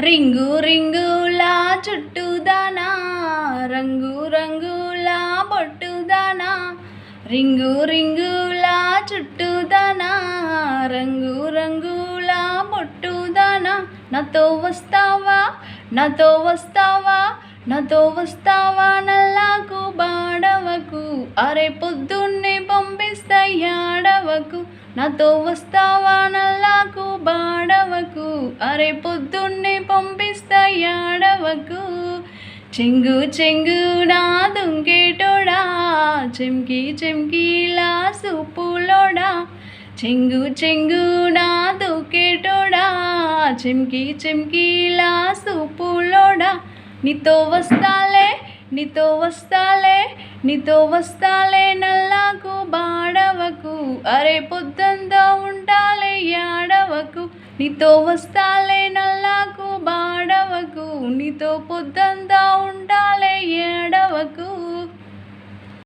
Ring రింగులా చుట్టుదానా, రంగు రంగులా బొట్టుదానా, ring రింగులా చుట్టుదానా, రంగు రంగులా బొట్టుదానా. నాతో వస్తావా, నాతో వస్తావా, నాతో వస్తావా నల్లాకు బాడవకు, అరే పొద్దున్నే పంపిస్తా యాడవకు. నాతో వస్తావా నల్లాకు బాడవకు, అరే పొద్దున్నే పంపిస్తా యాడవకు. చెంగు చెంగు నా దుంకేటోడా, చెంకి చెంకీలా సూపులోడా, చెంగు చెంగు నా దూకేటోడా, చెంకి చెంకీలా సూపులోడా. నీతో వస్తాలే, నీతో వస్తాలే, నీతో వస్తాలే నల్లాకు బాడవకు, అరే పొద్దంతా ఉంటాలే యాడవకు. నీతో వస్తాలే నల్లాకు బాడవకు, నీతో పొద్దంతా ఉంటాలే ఏడ